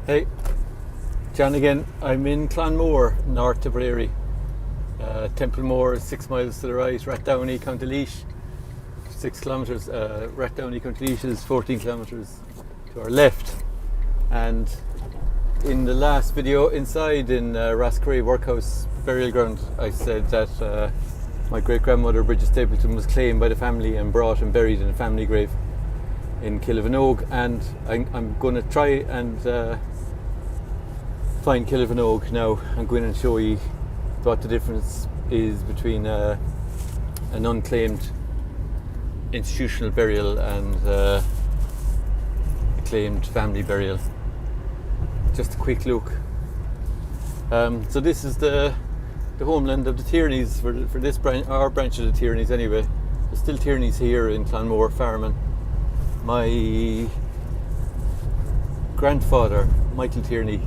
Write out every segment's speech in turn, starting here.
Hey, John again. I'm in Clonmore, North Tipperary. Templemore is 6 miles to the right. Rathdowney, County Laois, 6 kilometres. Rathdowney, County Laois is 14 kilometres to our left. And in the last video inside in Roscrea Workhouse burial ground, I said that my great-grandmother Bridget Stapleton was claimed by the family and brought and buried in a family grave in Killavinoge, and I'm going to try and find Killavinoge now and go in and show you what the difference is between an unclaimed institutional burial and a claimed family burial. Just a quick look. So this is the homeland of the Tierneys for this branch, our branch of the Tierneys anyway. There's still Tierneys here in Clonmore, Farman. My grandfather, Michael Tierney,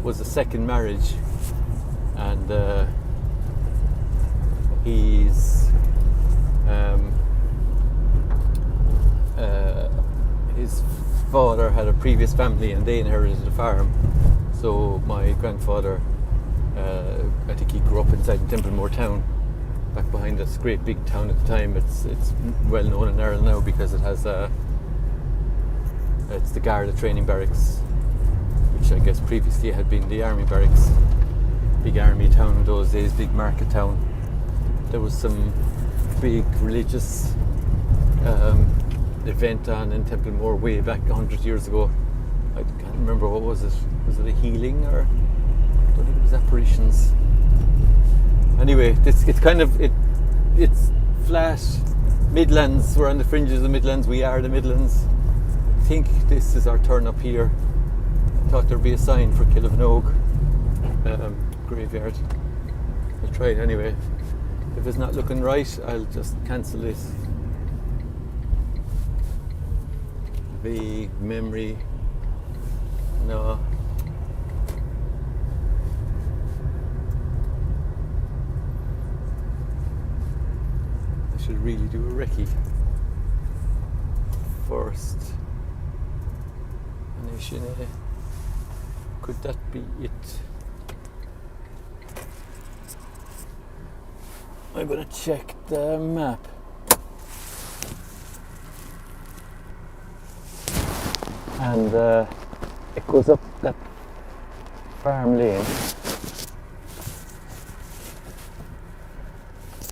was a second marriage, and his father had a previous family and they inherited a farm. So my grandfather, I think he grew up inside Templemore town, back behind this great big town at the time. It's well known in Ireland now because it has it's the Garda training barracks, which I guess previously had been the army barracks. Big army town in those days, big market town. There was some big religious event on in Templemore way back 100 years ago. I can't remember, what was it? Was it a healing, or I don't think it was apparitions. Anyway, it's flat Midlands. We're on the fringes of the Midlands. We are the Midlands. I think this is our turn up here. I thought there'd be a sign for Killavinoge graveyard. I'll try it anyway. If it's not looking right, I'll just cancel this. Vague memory. No. I should really do a recce first. Could that be it? I'm going to check the map. And it goes up that farm lane.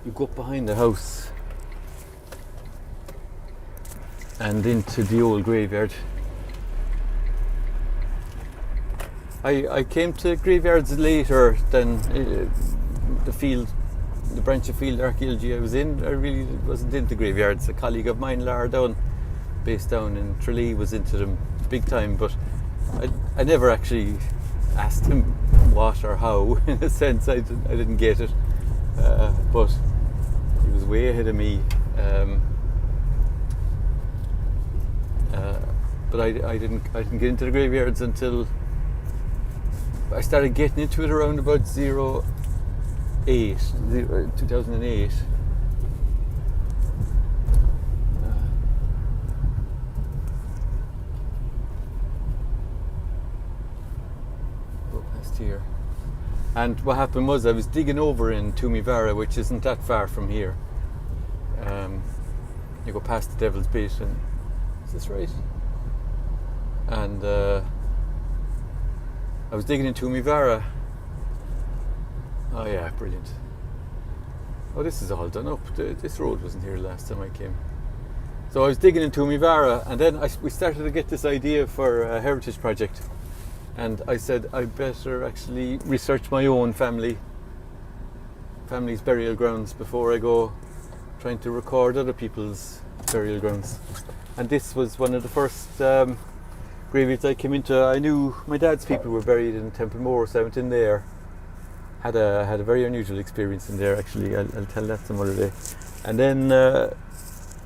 You go up behind the house and into the old graveyard. I came to graveyards later than the branch of field archaeology I was in. I really wasn't into graveyards. A colleague of mine, Maher, based down in Tralee, was into them big time, but I never actually asked him what or how. In a sense, I didn't get it, but he was way ahead of me. But I didn't get into the graveyards until I started getting into it around about 2008. Go past here. And what happened was I was digging over in Toomevara, which isn't that far from here. You go past the Devil's Bit, and is this right? And I was digging in Toomevara. Oh yeah, brilliant. Oh, this is all done up. This road wasn't here last time I came. So I was digging in Toomevara, and then we started to get this idea for a heritage project. And I said I better actually research my own family's burial grounds before I go trying to record other people's burial grounds. And this was one of the first graveyards I came into. I knew my dad's people were buried in Templemore, so I went in there. Had a very unusual experience in there, actually. I'll tell that some other day. And then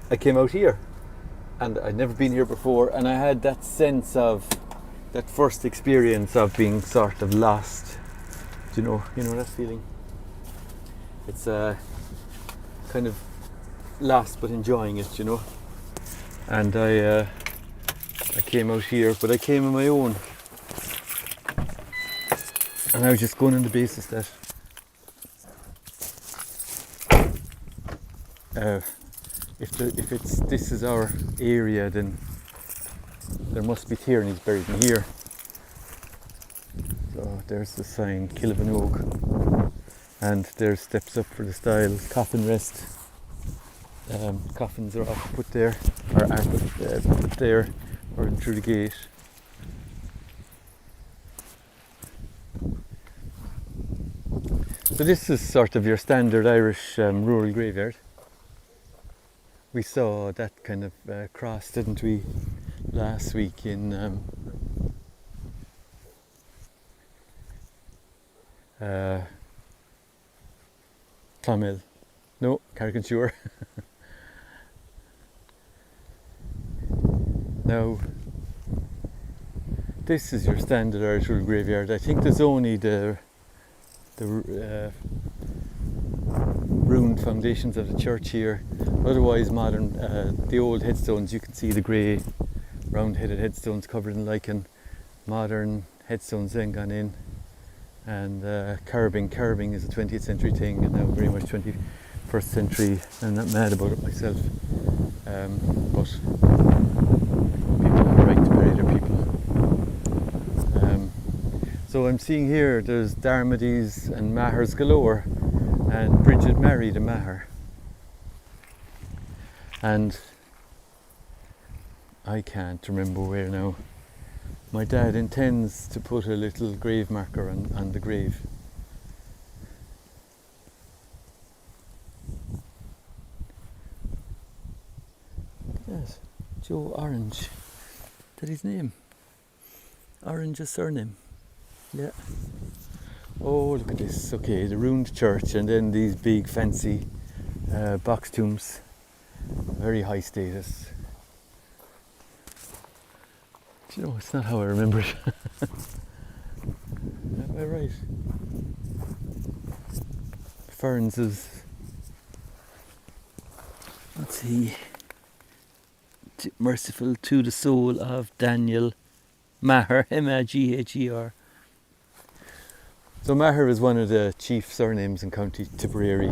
I came out here, and I'd never been here before, and I had that sense of that first experience of being sort of lost. Do you know that feeling? It's kind of lost but enjoying it, And I came out here, but I came on my own. And I was just going on the basis that if this is our area, then there must be Tierney's buried in here. So there's the sign, Killavinoge, and there's steps up for the style, coffin rest. Coffins are often put there, or are put there, or in through the gate. So this is sort of your standard Irish rural graveyard. We saw that kind of cross, didn't we, last week in Clonmel. No, Carrick-on-Suir. Now, this is your standard Irish rural graveyard. I think there's only the ruined foundations of the church here. Otherwise, modern, the old headstones, you can see the grey round-headed headstones covered in lichen. Modern headstones then gone in, and carving is a 20th century thing, and now very much 21st century. I'm not mad about it myself, but people have a right to bury their people. So I'm seeing here there's Dermodys and Mahers galore, and Bridget married a Maher. And I can't remember where now. My dad intends to put a little grave marker on the grave. Yes, Joe Orange. That his name? Orange's surname. Yeah. Oh, look at this. Okay, the ruined church, and then these big fancy box tombs. Very high status. Do you know, it's not how I remember it. Am I right? Ferns is, let's see, merciful to the soul of Daniel Maher, Magher. So Maher is one of the chief surnames in County Tipperary.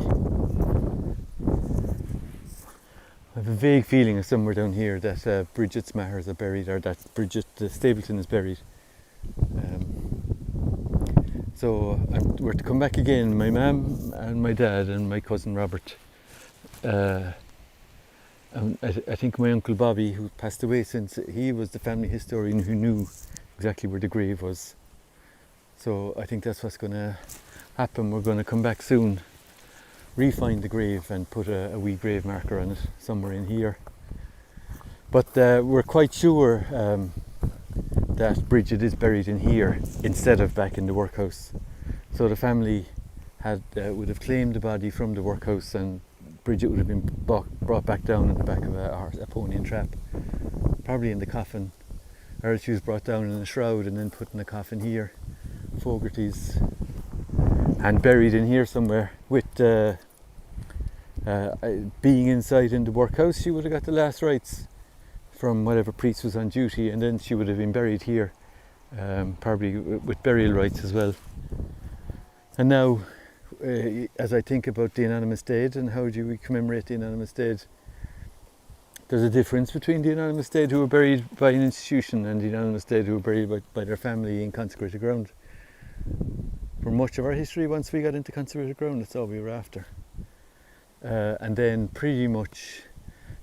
I have a vague feeling of somewhere down here that Bridget's Mahers are buried, or that Bridget Stapleton is buried. So we're to come back again, my mum and my dad and my cousin Robert. I think my uncle Bobby, who passed away since, he was the family historian who knew exactly where the grave was. So I think that's what's going to happen. We're going to come back soon, re-find the grave and put a wee grave marker on it somewhere in here. But we're quite sure that Bridget is buried in here instead of back in the workhouse. So the family would have claimed the body from the workhouse, and Bridget would have been brought back down in the back of a pony and trap, probably in the coffin, or she was brought down in a shroud and then put in a coffin here, Fogarty's, and buried in here somewhere. With being inside in the workhouse, she would have got the last rites from whatever priest was on duty, and then she would have been buried here, probably with burial rites as well. And now, as I think about the anonymous dead and how do we commemorate the anonymous dead, there's a difference between the anonymous dead who were buried by an institution and the anonymous dead who were buried by their family in consecrated ground. For much of our history, once we got into consecrated ground, that's all we were after. And then pretty much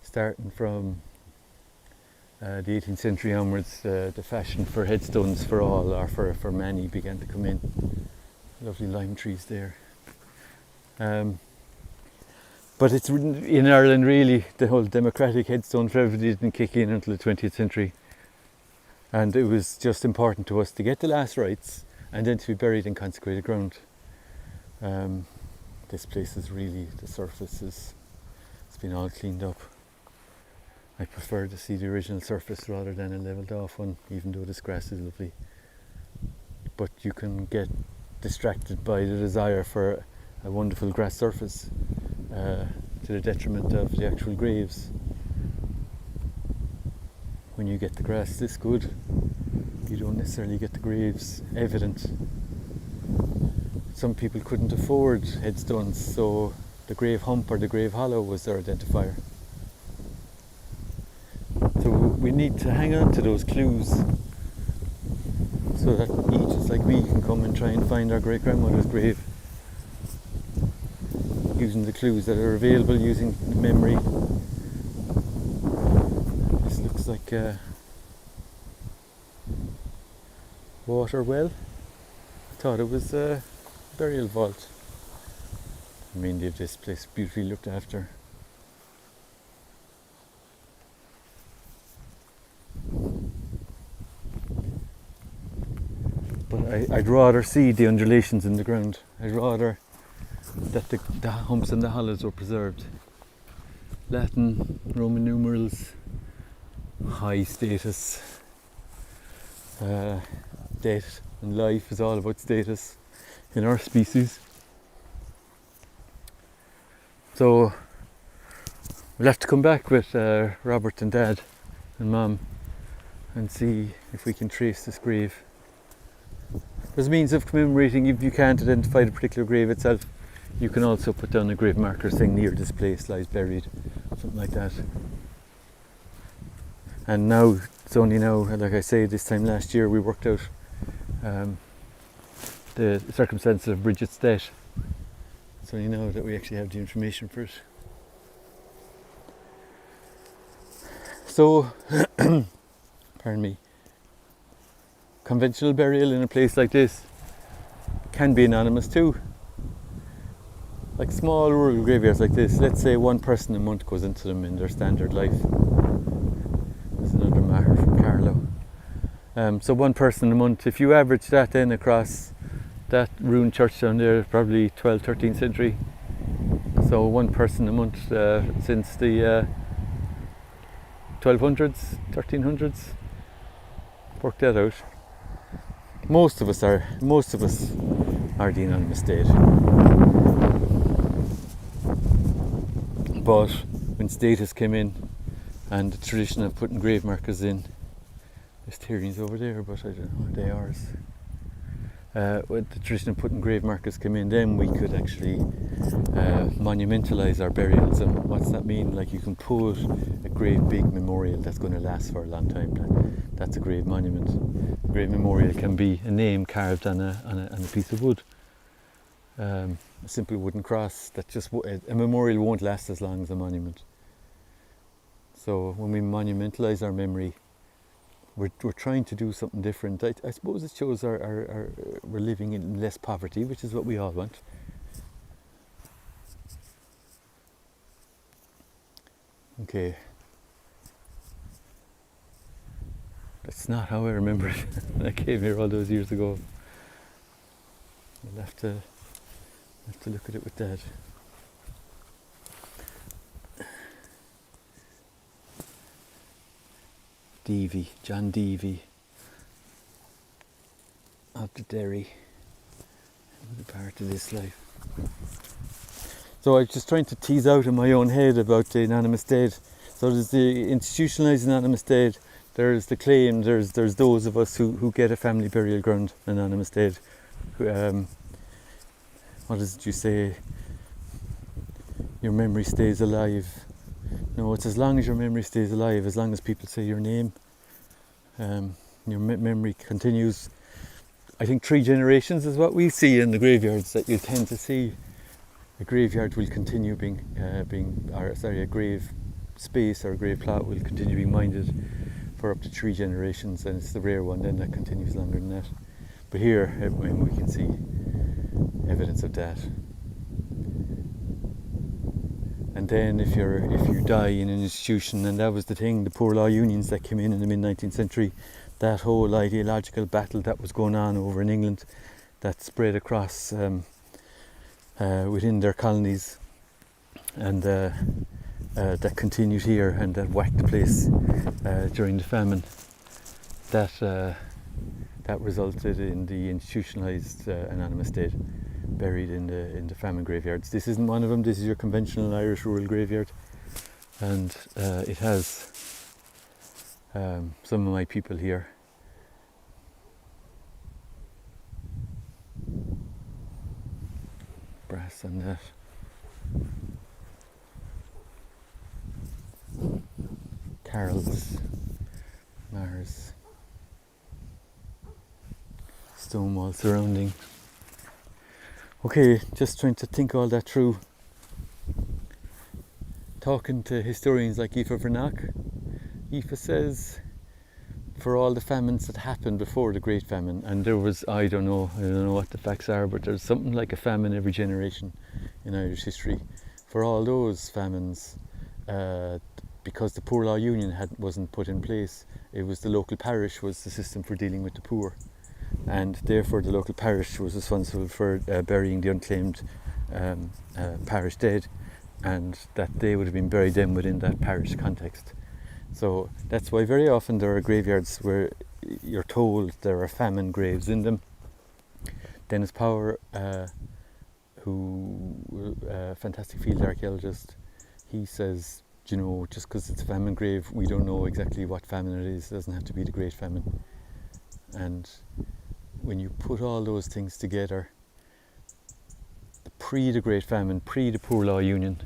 starting from the 18th century onwards, the fashion for headstones for all, or for many, began to come in. Lovely lime trees there. But it's in Ireland, really, the whole democratic headstone for everybody didn't kick in until the 20th century. And it was just important to us to get the last rites and then to be buried in consecrated ground. This place is really, the surface it's been all cleaned up. I prefer to see the original surface rather than a levelled off one, even though this grass is lovely. But you can get distracted by the desire for a wonderful grass surface to the detriment of the actual graves. When you get the grass this good, you don't necessarily get the graves evident. some people couldn't afford headstones, so the grave hump or the grave hollow was their identifier. So we need to hang on to those clues so that each, just like me, can come and try and find our great grandmother's grave using the clues that are available, using memory. This looks like a water well. I thought it was a burial vault. Mainly of this place beautifully looked after. But I'd rather see the undulations in the ground. I'd rather that the humps and the hollows were preserved. Latin, Roman numerals, high status. Death and life is all about status in our species. So we'll have to come back with Robert and Dad and Mum and see if we can trace this grave. There's a means of commemorating. If you can't identify the particular grave itself, you can also put down a grave marker saying near this place lies buried, something like that. And now, it's only now, like I say, this time last year we worked out the circumstances of Bridget's death. It's only now that we actually have the information for it. So, pardon me, conventional burial in a place like this can be anonymous too. Like small rural graveyards like this, let's say one person a month goes into them in their standard life. There's another Maher from Carlow. So one person a month, if you average that then across that ruined church down there, probably 12th, 13th century. So one person a month since the 1200s, 1300s. Work that out. Most of us are the anonymous dead. But when status came in and the tradition of putting grave markers in, there's Tyrion's over there, but I don't know, are they ours? When the tradition of putting grave markers came in, then we could actually monumentalise our burials. And what's that mean? Like, you can put a great big memorial that's going to last for a long time. That's a grave monument. A grave memorial can be a name carved on a piece of wood. A simple wooden cross. A memorial won't last as long as a monument. So when we monumentalise our memory, we're trying to do something different. I suppose it shows we're living in less poverty, which is what we all want. Okay. That's not how I remember it when I came here all those years ago. I'll have to look at it with Dad. Deavy, John Deavy of the Derry, a part of this life. So I was just trying to tease out in my own head about the anonymous dead. So there's the institutionalised anonymous dead, there's the claim, there's those of us who get a family burial ground, anonymous dead. What is it you say? Your memory stays alive. No, it's as long as your memory stays alive, as long as people say your name, your memory continues. I think 3 generations is what we see in the graveyards, that you tend to see. A graveyard will continue a grave space or a grave plot will continue being minded for up to 3 generations, and it's the rare one then that continues longer than that. But here, we can see evidence of that. And then if you die in an institution, and that was the thing, the poor law unions that came in the mid-19th century, that whole ideological battle that was going on over in England, that spread across within their colonies, and that continued here, and that whacked the place during the famine. That resulted in the institutionalised anonymous dead buried in the famine graveyards. This isn't one of them. This is your conventional Irish rural graveyard, and it has some of my people here. brass on that. Carol's, Maher's, stone wall surrounding. Okay, just trying to think all that through. Talking to historians like Aoife Vernac, Aoife says for all the famines that happened before the Great Famine, and there was, I don't know what the facts are, but there's something like a famine every generation in Irish history. For all those famines, because the Poor Law Union wasn't put in place, it was the local parish was the system for dealing with the poor, and therefore the local parish was responsible for burying the unclaimed parish dead, and that they would have been buried then within that parish context. So that's why very often there are graveyards where you're told there are famine graves in them. Dennis Power, who a fantastic field archaeologist, he says, you know, just because it's a famine grave, we don't know exactly what famine it is. It doesn't have to be the Great Famine. And when you put all those things together, pre the Great Famine, pre the Poor Law Union,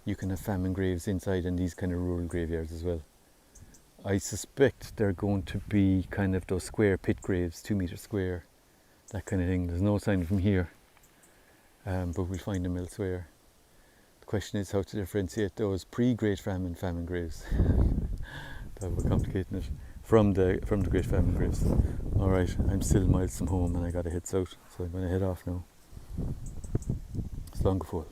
you can have famine graves inside in these kind of rural graveyards as well. I suspect they're going to be kind of those square pit graves, 2 metres square, that kind of thing. There's no sign from here, but we'll find them elsewhere. The question is how to differentiate those pre-Great Famine famine graves. That we're complicating it from the Great Famine graves. All right, I'm still miles from home and I got to head south, so I'm going to head off now. Slán go fóill.